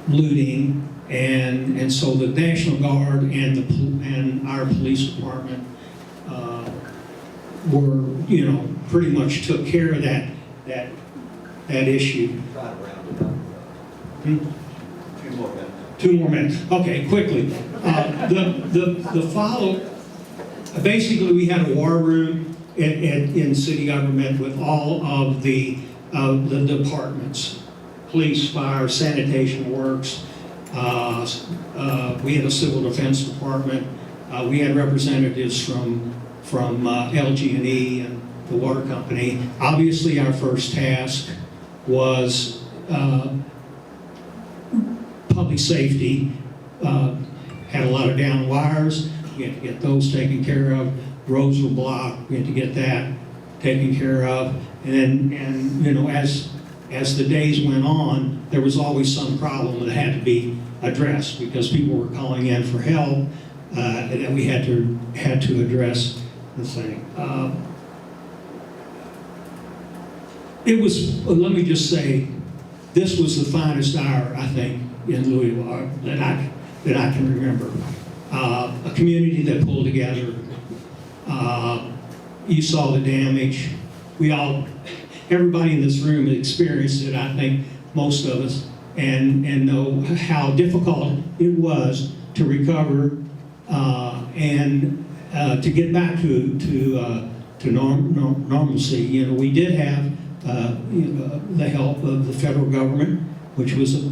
looting, and so the National Guard and our police department were, you know, pretty much took care of that issue. Try to round it up. Hmm? 2 more minutes. 2 more minutes. Okay, quickly. The follow, basically we had a war room in city government with all of the departments, police, fire, sanitation works. We had a civil defense department. We had representatives from LG&E and the water company. Obviously, our first task was public safety. Had a lot of down wires. We had to get those taken care of. Roads were blocked. We had to get that taken care of. And you know, as the days went on, there was always some problem that had to be addressed because people were calling in for help, and we had to address the thing. It was, let me just say, this was the finest hour, I think, in Louisville that I can remember. A community that pulled together. You saw the damage. Everybody in this room experienced it, I think, most of us, and know how difficult it was to recover and to get back to normalcy. You know, we did have the help of the federal government, which was a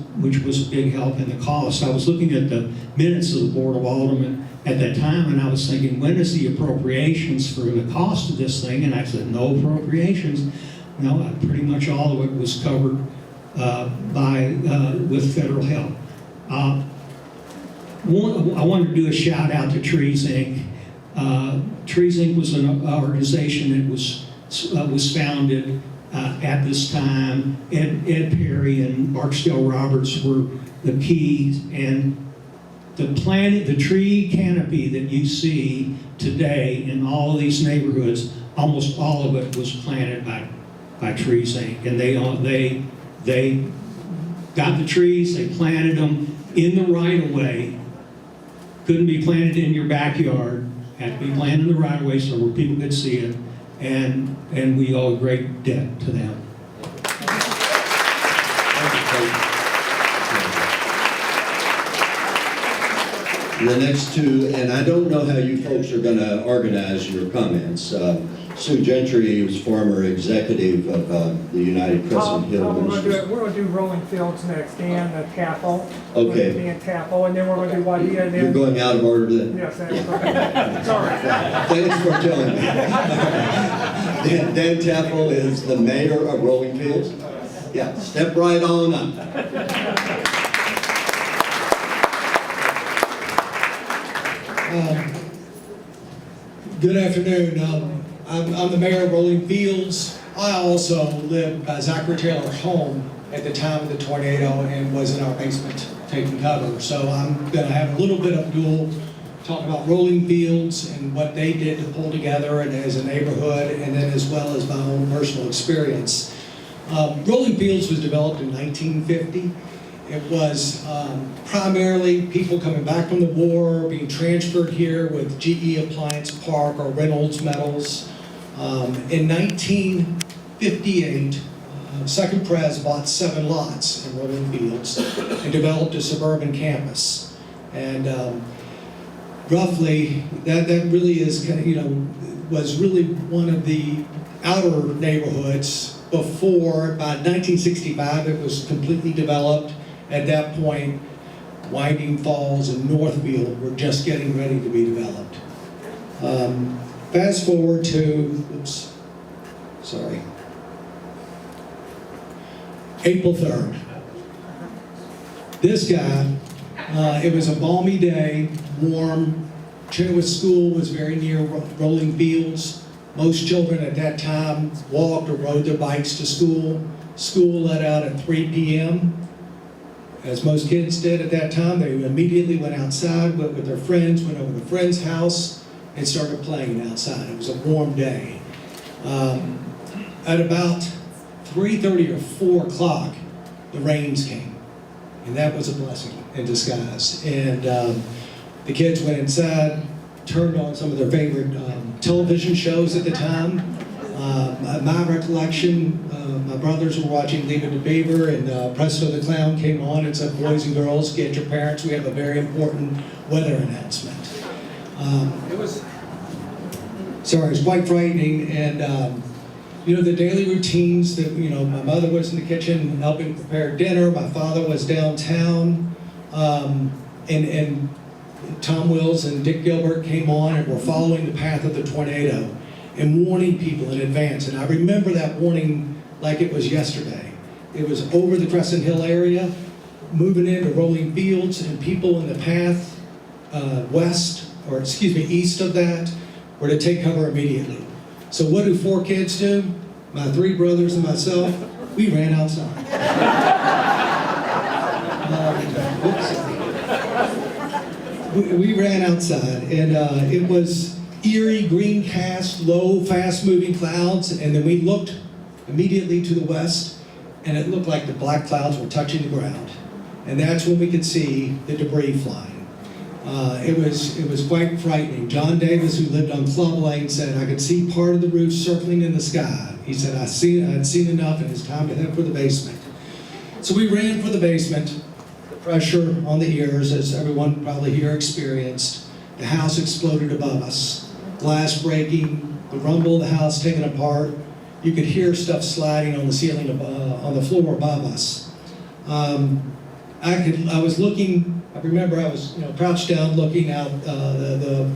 big help in the cost. I was looking at the minutes of the Board of Aldermen at that time, and I was thinking, when is the appropriations for the cost of this thing? And I said, no appropriations. No, pretty much all of it was covered with federal help. I wanted to do a shout out to Trees Inc. Trees Inc. was an organization that was founded at this time. Ed Perry and Barksdale Roberts were the keys, and the tree canopy that you see today in all of these neighborhoods, almost all of it was planted by Trees Inc. And they got the trees, they planted them in the right of way. Couldn't be planted in your backyard, had to be planted in the right of way so where people could see it. And we owe a great debt to them. The next two, and I don't know how you folks are going to organize your comments. Sue Gentry was former executive of the United Crescent Hill Ministries. We're going to do Rolling Fields next, Dan Tafel. Okay. Dan Tafel, and then we're going to do Wadia. You're going out of order then? Yes, sorry. Thanks for telling me. Dan Tafel is the mayor of Rolling Fields? Yeah, step right on up. Good afternoon. I'm the mayor of Rolling Fields. I also lived by Zachary Taylor home at the time of the tornado and was in our basement taking cover. So I'm going to have a little bit of dual talk about Rolling Fields and what they did to pull together and as a neighborhood, and then as well as my own personal experience. Rolling Fields was developed in 1950. It was primarily people coming back from the war, being transferred here with GE Appliance Park or Reynolds Metals. In 1958, Second Pres bought 7 lots in Rolling Fields and developed a suburban campus. And roughly, that really is kind of, was really one of the outer neighborhoods before. By 1965, it was completely developed. At that point, Winding Falls and Northfield were just getting ready to be developed. Fast forward to, April 3rd. This guy, it was a balmy day, warm. Chenoweth School was very near Rolling Fields. Most children at that time walked or rode their bikes to school. School let out at 3 p.m. As most kids did at that time, they immediately went outside, went with their friends, went over to a friend's house, and started playing outside. It was a warm day. At about 3:30 or 4 o'clock, the rains came, and that was a blessing in disguise. And the kids went inside, turned on some of their favorite television shows at the time. My recollection, my brothers were watching Leave It to Beaver, and Presto the Clown came on and said, boys and girls, get your parents, we have a very important weather announcement. It was quite frightening, and the daily routines that, my mother was in the kitchen helping prepare dinner, my father was downtown, and Tom Wills and Dick Gilbert came on and were following the path of the tornado and warning people in advance. And I remember that warning like it was yesterday. It was over the Crescent Hill area, moving into rolling fields, and people in the path east of that were to take cover immediately. So what do 4 kids do? My 3 brothers and myself, we ran outside. We ran outside, and it was eerie, green cast, low, fast-moving clouds, and then we looked immediately to the west, and it looked like the black clouds were touching the ground. And that's when we could see the debris flying. It was quite frightening. John Davis, who lived on Club Lane, said, I could see part of the roof circling in the sky. He said, I'd seen enough, and it's time to head for the basement. So we ran for the basement. The pressure on the ears, as everyone probably here experienced. The house exploded above us. Glass breaking, the rumble of the house taken apart. You could hear stuff sliding on the ceiling, on the floor above us. I was looking, I remember I was crouched down looking out the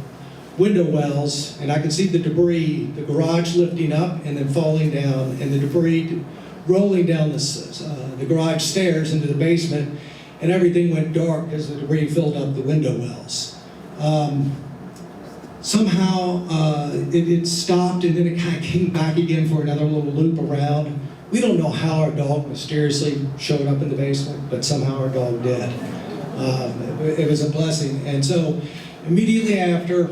window wells, and I could see the debris, the garage lifting up and then falling down, and the debris rolling down the garage stairs into the basement, and everything went dark as the debris filled up the window wells. Somehow it stopped, and then it kind of came back again for another little loop around. We don't know how our dog mysteriously showed up in the basement, but somehow our dog did. It was a blessing. And so immediately after,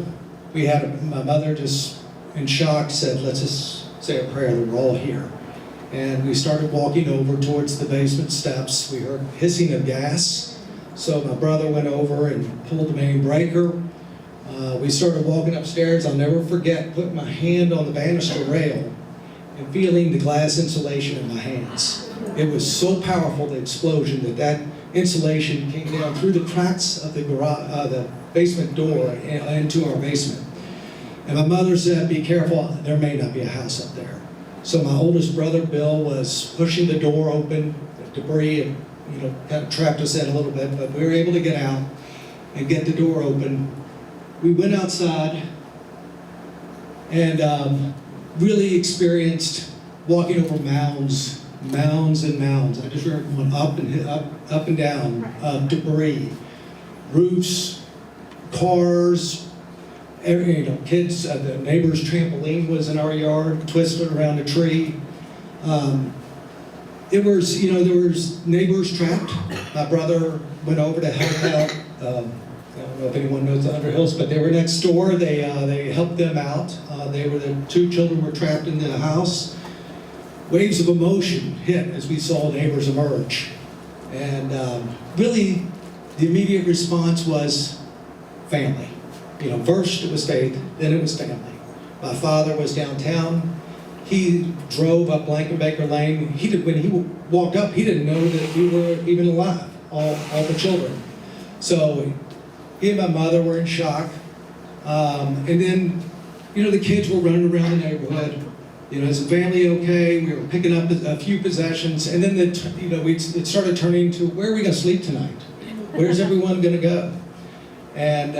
we had my mother just in shock said, let's just say a prayer that we're all here. And we started walking over towards the basement steps. We heard hissing of gas. So my brother went over and pulled the main breaker. We started walking upstairs. I'll never forget putting my hand on the banister rail and feeling the glass insulation in my hands. It was so powerful, the explosion, that insulation came down through the cracks of the garage, the basement door into our basement. And my mother said, be careful, there may not be a house up there. So my oldest brother, Bill, was pushing the door open. The debris had, kind of trapped us in a little bit, but we were able to get out and get the door open. We went outside and really experienced walking over mounds and mounds. I just remember going up and down debris, roofs, cars. Kids, the neighbor's trampoline was in our yard, twisted around a tree. There was neighbors trapped. My brother went over to help out. I don't know if anyone knows the Underhills, but they were next door. They helped them out. The 2 children were trapped in the house. Waves of emotion hit as we saw neighbors emerge. And really, the immediate response was family. First it was faith, then it was family. My father was downtown. He drove up Blankenbaker Lane. When he walked up, he didn't know that we were even alive, all the children. So he and my mother were in shock. And then, the kids were running around the neighborhood. Is the family okay? We were picking up a few possessions. And then, it started turning to, where are we going to sleep tonight? Where's everyone going to go? And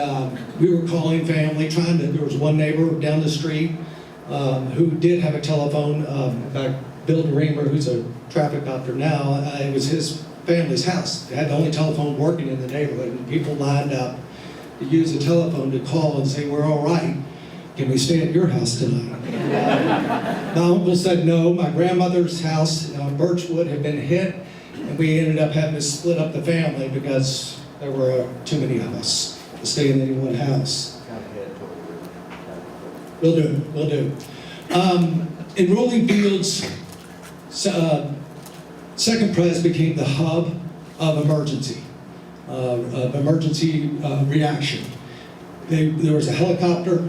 we were calling family, there was one neighbor down the street who did have a telephone. In fact, Bill DeReamer, who's a traffic doctor now, it was his family's house. They had the only telephone working in the neighborhood, and people lined up to use the telephone to call and say, we're all right. Can we stay at your house tonight? My uncle said no. My grandmother's house on Birchwood had been hit, and we ended up having to split up the family because there were too many of us to stay in any one house. Will do. In Rolling Fields, Second Pres became the hub of emergency reaction. There was a helicopter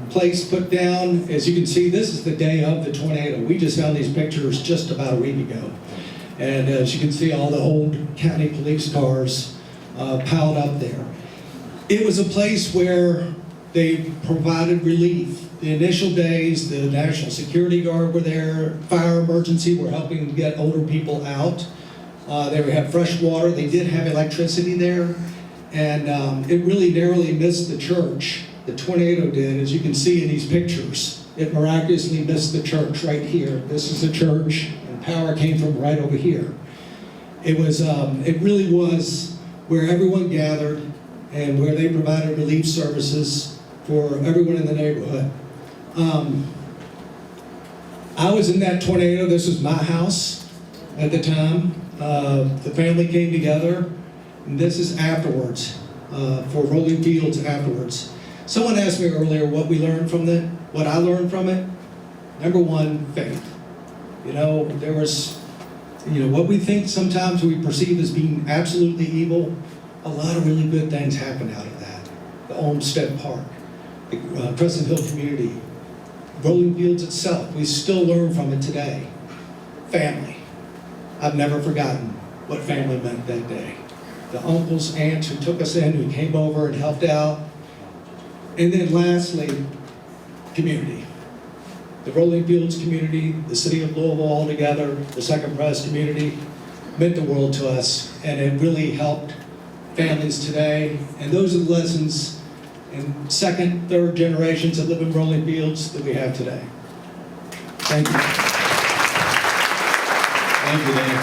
place put down. As you can see, this is the day of the tornado. We just found these pictures just about a week ago. And as you can see, all the old county police cars piled up there. It was a place where they provided relief. The initial days, the National Security Guard were there, fire emergency were helping to get older people out. They would have fresh water. They did have electricity there. And it really narrowly missed the church. The tornado did, as you can see in these pictures. It miraculously missed the church right here. This is the church, and power came from right over here. It really was where everyone gathered and where they provided relief services for everyone in the neighborhood. I was in that tornado. This was my house at the time. The family came together, and this is afterwards, for Rolling Fields afterwards. Someone asked me earlier what we learned from it, what I learned from it. Number one, faith. There was, what we think sometimes we perceive as being absolutely evil, a lot of really good things happened out of that. The Olmsted Park, the Crescent Hill community, Rolling Fields itself, we still learn from it today. Family. I've never forgotten what family meant that day. The uncles, aunts who took us in, who came over and helped out. And then lastly, community. The Rolling Fields community, the city of Louisville all together, the Second Press community, meant the world to us, and it really helped families today. And those are the lessons in second, third generations that live in Rolling Fields that we have today. Thank you. Thank you, Dan.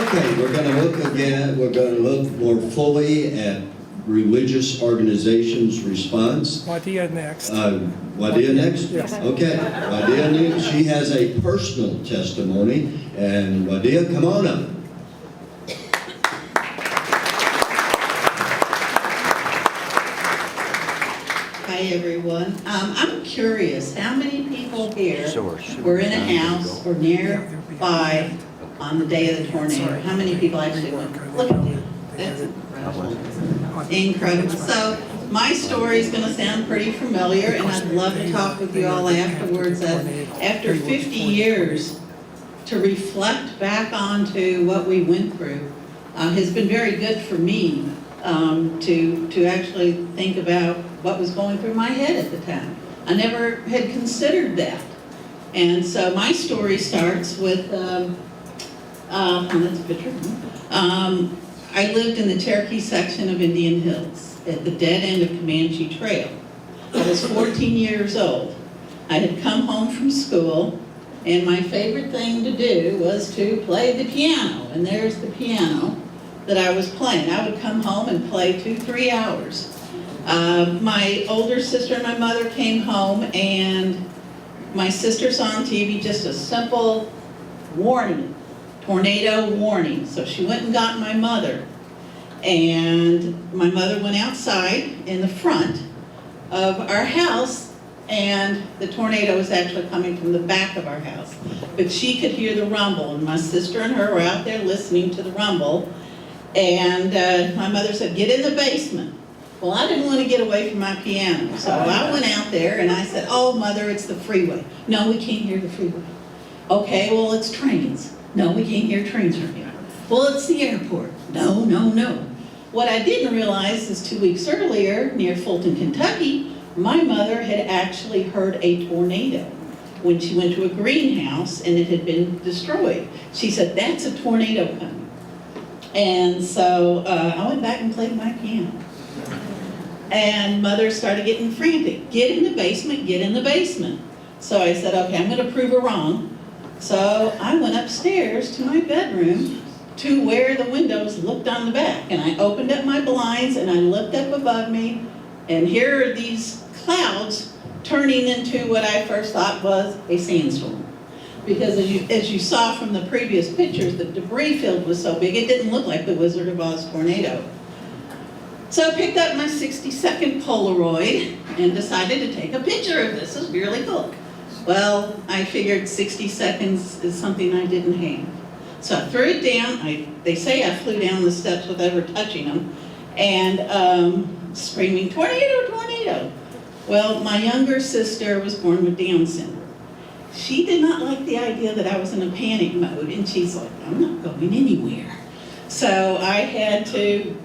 Okay, we're going to look again, we're going to look more fully at religious organizations' response. Wadia next. Wadia next? Yes. Okay, Wadia next. She has a personal testimony, and Wadia, come on up. Hi, everyone. I'm curious, how many people here were in a house or nearby on the day of the tornado? How many people actually went? Look at you. That's incredible. Incredible. So my story is going to sound pretty familiar, and I'd love to talk with you all afterwards. After 50 years, to reflect back onto what we went through has been very good for me to actually think about what was going through my head at the time. I never had considered that. And so my story starts with, that's a picture. I lived in the Cherokee section of Indian Hills at the dead end of Comanche Trail. I was 14 years old. I had come home from school, and my favorite thing to do was to play the piano. And there's the piano that I was playing. I would come home and play 2-3 hours. My older sister and my mother came home, and my sister saw on TV just a simple warning, tornado warning. So she went and got my mother, and my mother went outside in the front of our house, and the tornado was actually coming from the back of our house. But she could hear the rumble, and my sister and her were out there listening to the rumble, and my mother said, "Get in the basement." Well, I didn't want to get away from my piano, so I went out there and I said, "Oh, Mother, it's the freeway." "No, we can't hear the freeway." "Okay, well, it's trains." "No, we can't hear trains from here." "Well, it's the airport." "No, no, no." What I didn't realize is 2 weeks earlier, near Fulton, Kentucky, my mother had actually heard a tornado when she went to a greenhouse and it had been destroyed. She said, "That's a tornado coming." And so I went back and played my piano. And Mother started getting frantic. "Get in the basement, get in the basement." So I said, "Okay, I'm going to prove her wrong." So I went upstairs to my bedroom to where the windows looked on the back. And I opened up my blinds and I looked up above me, and here are these clouds turning into what I first thought was a sandstorm. Because as you saw from the previous pictures, the debris field was so big it didn't look like the Wizard of Oz tornado. So I picked up my 60-second Polaroid and decided to take a picture of this. It was really cool. Well, I figured 60 seconds is something I didn't have. So I threw it down. They say I flew down the steps without ever touching them. And screaming, tornado, tornado. Well, my younger sister was born with Down syndrome. She did not like the idea that I was in a panic mode, and she's like, I'm not going anywhere. So I had to,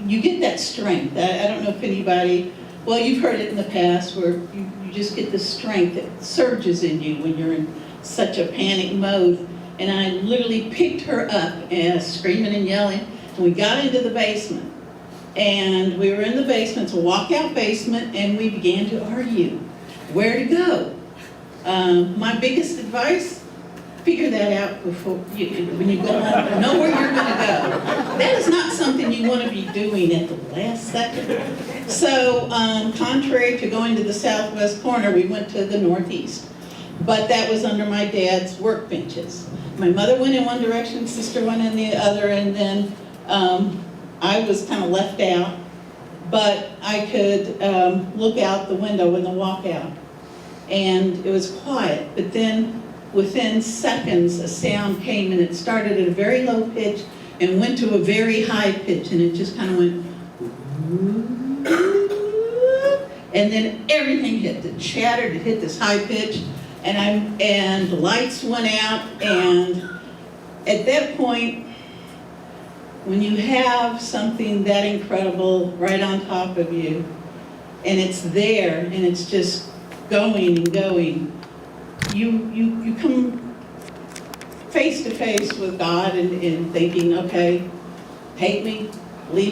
you get that strength. I don't know if anybody, well, you've heard it in the past where you just get the strength that surges in you when you're in such a panic mode. And I literally picked her up and screaming and yelling, and we got into the basement. And we were in the basement, it's a walkout basement, and we began to argue where to go. My biggest advice, figure that out before when you go home, know where you're going to go. That is not something you want to be doing at the last second. So, contrary to going to the southwest corner, we went to the northeast. But that was under my dad's workbenches. My mother went in one direction, sister went in the other, and then I was kind of left out. But I could look out the window in the walkout. And it was quiet, but then within seconds a sound came, and it started at a very low pitch and went to a very high pitch, and it just kind of went, and then everything hit, it shattered, it hit this high pitch, and the lights went out. And at that point, when you have something that incredible right on top of you, and it's there, and it's just going and going, you come face to face with God and thinking, okay, take me,